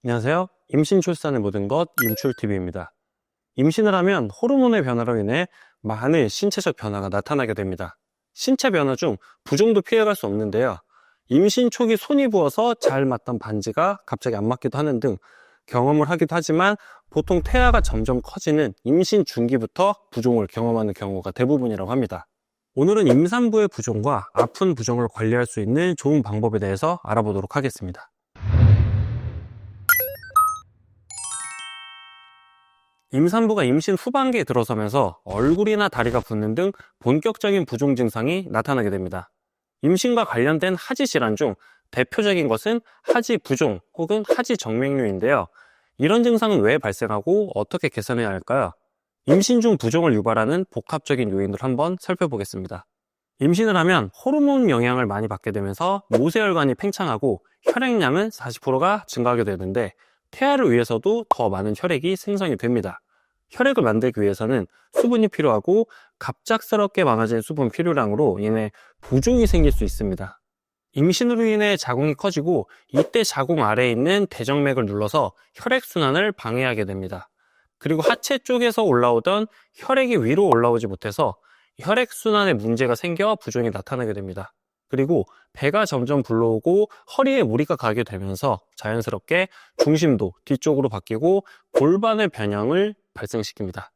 안녕하세요. 임신 출산의 모든 것 임출TV입니다. 임신을 하면 호르몬의 변화로 인해 많은 신체적 변화가 나타나게 됩니다. 신체 변화 중 부종도 피해갈 수 없는데요. 임신 초기 손이 부어서 잘 맞던 반지가 갑자기 안 맞기도 하는 등 경험을 하기도 하지만 보통 태아가 점점 커지는 임신 중기부터 부종을 경험하는 경우가 대부분이라고 합니다. 오늘은 임산부의 부종과 아픈 부종을 관리할 수 있는 좋은 방법에 대해서 알아보도록 하겠습니다. 임산부가 임신 후반기에 들어서면서 얼굴이나 다리가 붓는 등 본격적인 부종 증상이 나타나게 됩니다. 임신과 관련된 하지 질환 중 대표적인 것은 하지 부종 혹은 하지 정맥류인데요. 이런 증상은 왜 발생하고 어떻게 개선해야 할까요? 임신 중 부종을 유발하는 복합적인 요인을 한번 살펴보겠습니다. 임신을 하면 호르몬 영향을 많이 받게 되면서 모세혈관이 팽창하고 혈액량은 40%가 증가하게 되는데 태아를 위해서도 더 많은 혈액이 생성이 됩니다. 혈액을 만들기 위해서는 수분이 필요하고 갑작스럽게 많아진 수분 필요량으로 인해 부종이 생길 수 있습니다. 임신으로 인해 자궁이 커지고 이때 자궁 아래에 있는 대정맥을 눌러서 혈액순환을 방해하게 됩니다. 그리고 하체 쪽에서 올라오던 혈액이 위로 올라오지 못해서 혈액순환에 문제가 생겨 부종이 나타나게 됩니다. 그리고 배가 점점 불러오고 허리에 무리가 가게 되면서 자연스럽게 중심도 뒤쪽으로 바뀌고 골반의 변형을 발생시킵니다.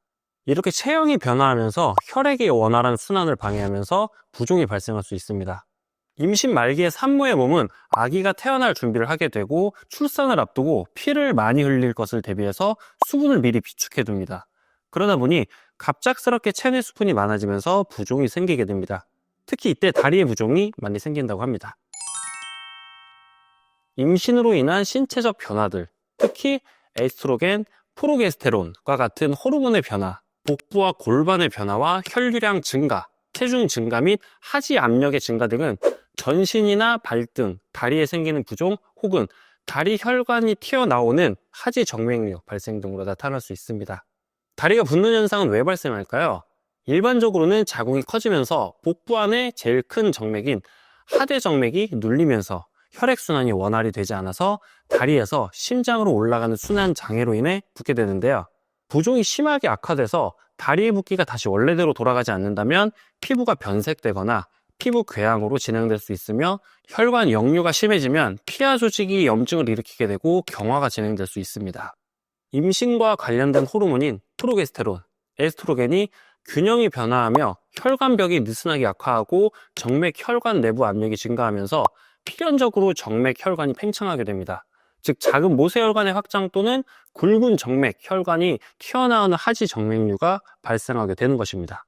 이렇게 체형이 변화하면서 혈액의 원활한 순환을 방해하면서 부종이 발생할 수 있습니다. 임신 말기의 산모의 몸은 아기가 태어날 준비를 하게 되고 출산을 앞두고 피를 많이 흘릴 것을 대비해서 수분을 미리 비축해 둡니다. 그러다 보니 갑작스럽게 체내 수분이 많아지면서 부종이 생기게 됩니다. 특히 이때 다리의 부종이 많이 생긴다고 합니다. 임신으로 인한 신체적 변화들, 특히 에스트로겐, 프로게스테론과 같은 호르몬의 변화, 복부와 골반의 변화와 혈류량 증가, 체중 증가 및 하지 압력의 증가 등은 전신이나 발등, 다리에 생기는 부종 혹은 다리 혈관이 튀어나오는 하지 정맥류 발생 등으로 나타날 수 있습니다. 다리가 붓는 현상은 왜 발생할까요? 일반적으로는 자궁이 커지면서 복부 안에 제일 큰 정맥인 하대 정맥이 눌리면서 혈액순환이 원활히 되지 않아서 다리에서 심장으로 올라가는 순환 장애로 인해 붓게 되는데요. 부종이 심하게 악화돼서 다리의 붓기가 다시 원래대로 돌아가지 않는다면 피부가 변색되거나 피부 궤양으로 진행될 수 있으며 혈관 역류가 심해지면 피하 조직이 염증을 일으키게 되고 경화가 진행될 수 있습니다. 임신과 관련된 호르몬인 프로게스테론, 에스트로겐이 균형이 변화하며 혈관벽이 느슨하게 약화하고 정맥 혈관 내부 압력이 증가하면서 필연적으로 정맥 혈관이 팽창하게 됩니다. 즉 작은 모세혈관의 확장 또는 굵은 정맥 혈관이 튀어나오는 하지 정맥류가 발생하게 되는 것입니다.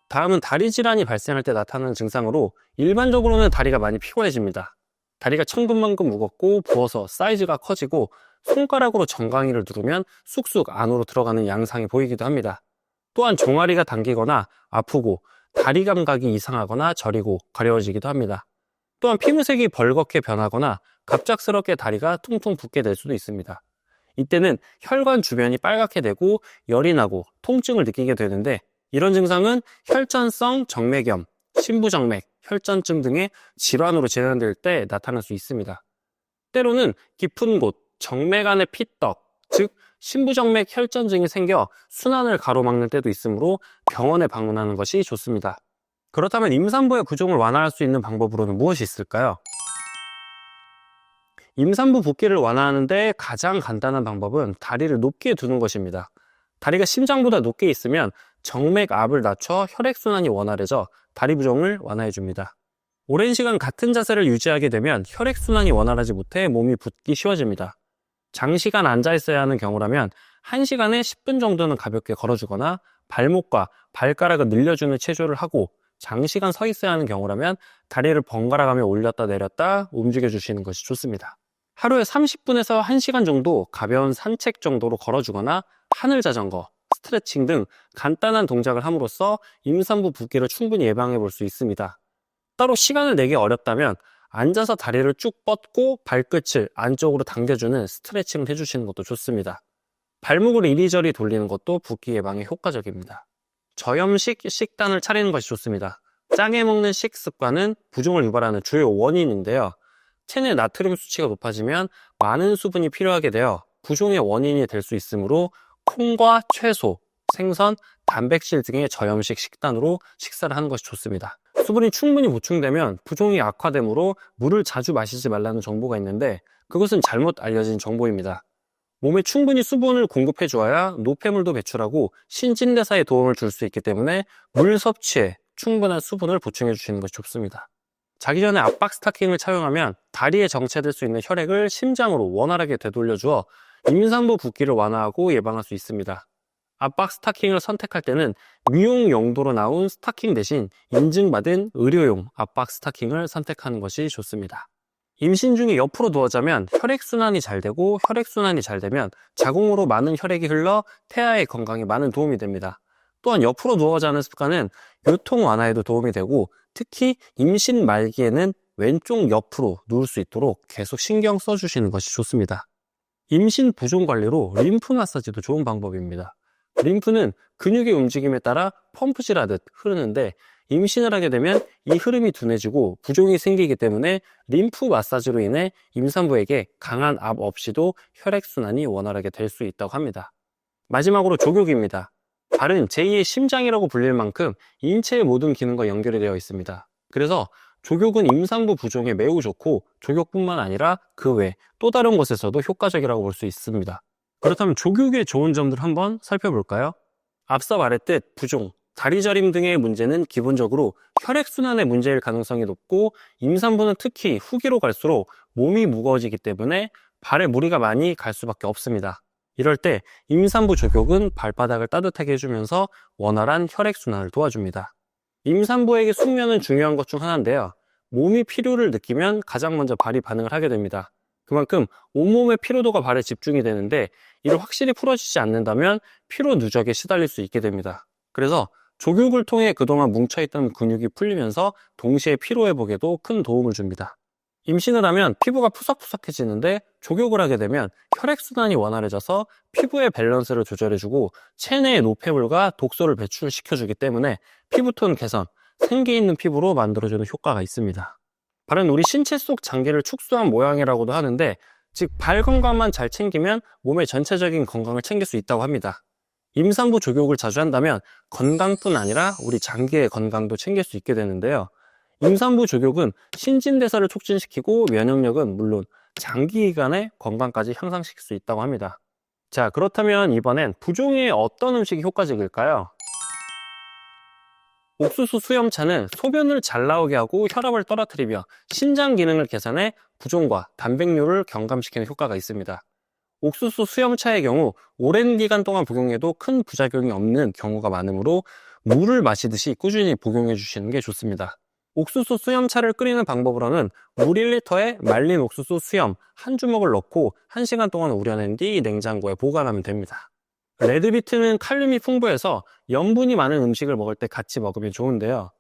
다음은 다리 질환이 발생할 때 나타나는 증상으로 일반적으로는 다리가 많이 피곤해집니다. 다리가 천근만근 무겁고 부어서 사이즈가 커지고 손가락으로 정강이를 누르면 쑥쑥 안으로 들어가는 양상이 보이기도 합니다. 또한 종아리가 당기거나 아프고 다리 감각이 이상하거나 저리고 가려워지기도 합니다. 또한 피부색이 벌겋게 변하거나 갑작스럽게 다리가 퉁퉁 붓게 될 수도 있습니다. 이때는 혈관 주변이 빨갛게 되고 열이 나고 통증을 느끼게 되는데 이런 증상은 혈전성 정맥염, 심부정맥, 혈전증 등의 질환으로 진행될 때 나타날 수 있습니다. 때로는 깊은 곳, 정맥 안에 피떡, 즉 심부정맥 혈전증이 생겨 순환을 가로막는 때도 있으므로 병원에 방문하는 것이 좋습니다. 그렇다면 임산부의 부종을 완화할 수 있는 방법으로는 무엇이 있을까요? 임산부 붓기를 완화하는 데 가장 간단한 방법은 다리를 높게 두는 것입니다. 다리가 심장보다 높게 있으면 정맥 압을 낮춰 혈액순환이 원활해져 다리 부종을 완화해 줍니다. 오랜 시간 같은 자세를 유지하게 되면 혈액순환이 원활하지 못해 몸이 붓기 쉬워집니다. 장시간 앉아 있어야 하는 경우라면 1시간에 10분 정도는 가볍게 걸어주거나 발목과 발가락을 늘려주는 체조를 하고 장시간 서 있어야 하는 경우라면 다리를 번갈아가며 올렸다 내렸다 움직여 주시는 것이 좋습니다. 하루에 30분에서 1시간 정도 가벼운 산책 정도로 걸어주거나 하늘 자전거, 스트레칭 등 간단한 동작을 함으로써 임산부 붓기를 충분히 예방해 볼 수 있습니다. 따로 시간을 내기 어렵다면 앉아서 다리를 쭉 뻗고 발끝을 안쪽으로 당겨주는 스트레칭을 해주시는 것도 좋습니다. 발목을 이리저리 돌리는 것도 붓기 예방에 효과적입니다. 저염식 식단을 차리는 것이 좋습니다. 짜게 먹는 식습관은 부종을 유발하는 주요 원인인데요. 체내 나트륨 수치가 높아지면 많은 수분이 필요하게 되어 부종의 원인이 될 수 있으므로 콩과 채소, 생선, 단백질 등의 저염식 식단으로 식사를 하는 것이 좋습니다. 수분이 충분히 보충되면 부종이 악화되므로 물을 자주 마시지 말라는 정보가 있는데 그것은 잘못 알려진 정보입니다. 몸에 충분히 수분을 공급해 주어야 노폐물도 배출하고 신진대사에 도움을 줄 수 있기 때문에 물 섭취에 충분한 수분을 보충해 주시는 것이 좋습니다. 자기 전에 압박 스타킹을 착용하면 다리에 정체될 수 있는 혈액을 심장으로 원활하게 되돌려 주어 임산부 붓기를 완화하고 예방할 수 있습니다. 압박 스타킹을 선택할 때는 미용 용도로 나온 스타킹 대신 인증받은 의료용 압박 스타킹을 선택하는 것이 좋습니다. 임신 중에 옆으로 누워 자면 혈액순환이 잘 되고 혈액순환이 잘 되면 자궁으로 많은 혈액이 흘러 태아의 건강에 많은 도움이 됩니다. 또한 옆으로 누워 자는 습관은 요통 완화에도 도움이 되고 특히 임신 말기에는 왼쪽 옆으로 누울 수 있도록 계속 신경 써주시는 것이 좋습니다. 임신 부종 관리로 림프 마사지도 좋은 방법입니다. 림프는 근육의 움직임에 따라 펌프질하듯 흐르는데 임신을 하게 되면 이 흐름이 둔해지고 부종이 생기기 때문에 림프 마사지로 인해 임산부에게 강한 압 없이도 혈액순환이 원활하게 될 수 있다고 합니다. 마지막으로 족욕입니다. 발은 제2의 심장이라고 불릴 만큼 인체의 모든 기능과 연결이 되어 있습니다. 그래서 족욕은 임산부 부종에 매우 좋고 족욕뿐만 아니라 그 외 또 다른 곳에서도 효과적이라고 볼 수 있습니다. 그렇다면 족욕의 좋은 점들 한번 살펴볼까요? 앞서 말했듯 부종, 다리 저림 등의 문제는 기본적으로 혈액순환의 문제일 가능성이 높고 임산부는 특히 후기로 갈수록 몸이 무거워지기 때문에 발에 무리가 많이 갈 수밖에 없습니다. 이럴 때 임산부 족욕은 발바닥을 따뜻하게 해주면서 원활한 혈액순환을 도와줍니다. 임산부에게 숙면은 중요한 것 중 하나인데요. 몸이 피로를 느끼면 가장 먼저 발이 반응을 하게 됩니다. 그만큼 온몸의 피로도가 발에 집중이 되는데 이를 확실히 풀어주지 않는다면 피로 누적에 시달릴 수 있게 됩니다. 그래서 족욕을 통해 그동안 뭉쳐있던 근육이 풀리면서 동시에 피로회복에도 큰 도움을 줍니다. 임신을 하면 피부가 푸석푸석해지는데 족욕을 하게 되면 혈액순환이 원활해져서 피부의 밸런스를 조절해주고 체내의 노폐물과 독소를 배출시켜주기 때문에 피부톤 개선, 생기 있는 피부로 만들어주는 효과가 있습니다. 발은 우리 신체 속 장기를 축소한 모양이라고도 하는데 즉 발 건강만 잘 챙기면 몸의 전체적인 건강을 챙길 수 있다고 합니다. 임산부 족욕을 자주 한다면 건강뿐 아니라 우리 장기의 건강도 챙길 수 있게 되는데요. 임산부 족욕은 신진대사를 촉진시키고 면역력은 물론 장기기간의 건강까지 향상시킬 수 있다고 합니다. 자, 그렇다면 이번엔 부종에 어떤 음식이 효과적일까요? 옥수수 수염차는 소변을 잘 나오게 하고 혈압을 떨어뜨리며 신장 기능을 개선해 부종과 단백뇨를 경감시키는 효과가 있습니다. 옥수수 수염차의 경우 오랜 기간 동안 복용해도 큰 부작용이 없는 경우가 많으므로 물을 마시듯이 꾸준히 복용해 주시는 게 좋습니다. 옥수수 수염차를 끓이는 방법으로는 물 1리터에 말린 옥수수 수염 한 주먹을 넣고 1시간 동안 우려낸 뒤 냉장고에 보관하면 됩니다. 레드비트는 칼륨이 풍부해서 염분이 많은 음식을 먹을 때 같이 먹으면 좋은데요.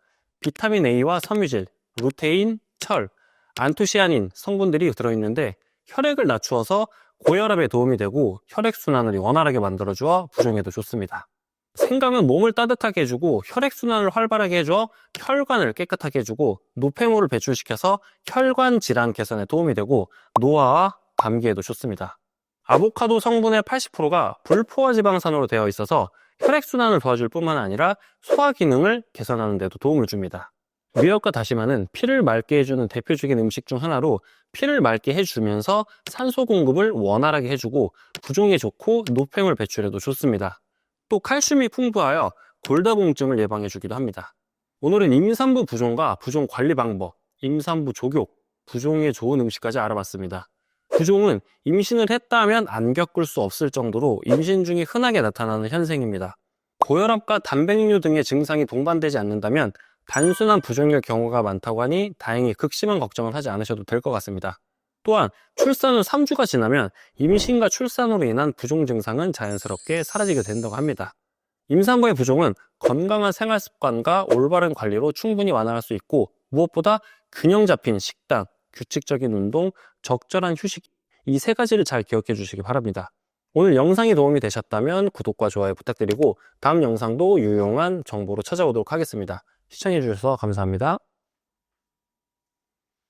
비타민 A와 섬유질, 루테인, 철, 안토시아닌 성분들이 들어있는데 혈액을 낮추어서 고혈압에 도움이 되고 혈액순환을 원활하게 만들어주어 부종에도 좋습니다. 생강은 몸을 따뜻하게 해주고 혈액순환을 활발하게 해줘 혈관을 깨끗하게 해주고 노폐물을 배출시켜서 혈관 질환 개선에 도움이 되고 노화와 감기에도 좋습니다. 아보카도 성분의 80%가 불포화 지방산으로 되어 있어서 혈액순환을 도와줄 뿐만 아니라 소화 기능을 개선하는 데도 도움을 줍니다. 미역과 다시마는 피를 맑게 해주는 대표적인 음식 중 하나로 피를 맑게 해주면서 산소 공급을 원활하게 해주고 부종에 좋고 노폐물 배출에도 좋습니다. 또 칼슘이 풍부하여 골다공증을 예방해주기도 합니다. 오늘은 임산부 부종과 부종 관리 방법, 임산부 족욕, 부종에 좋은 음식까지 알아봤습니다. 부종은 임신을 했다 하면 안 겪을 수 없을 정도로 임신 중에 흔하게 나타나는 현상입니다. 고혈압과 단백뇨 등의 증상이 동반되지 않는다면 단순한 부종일 경우가 많다고 하니 다행히 극심한 걱정을 하지 않으셔도 될 것 같습니다. 또한 출산 후 3주가 지나면 임신과 출산으로 인한 부종 증상은 자연스럽게 사라지게 된다고 합니다. 임산부의 부종은 건강한 생활 습관과 올바른 관리로 충분히 완화할 수 있고 무엇보다 균형 잡힌 식단, 규칙적인 운동, 적절한 휴식 이 세 가지를 잘 기억해 주시기 바랍니다. 오늘 영상이 도움이 되셨다면 구독과 좋아요 부탁드리고 다음 영상도 유용한 정보로 찾아오도록 하겠습니다. 시청해 주셔서 감사합니다.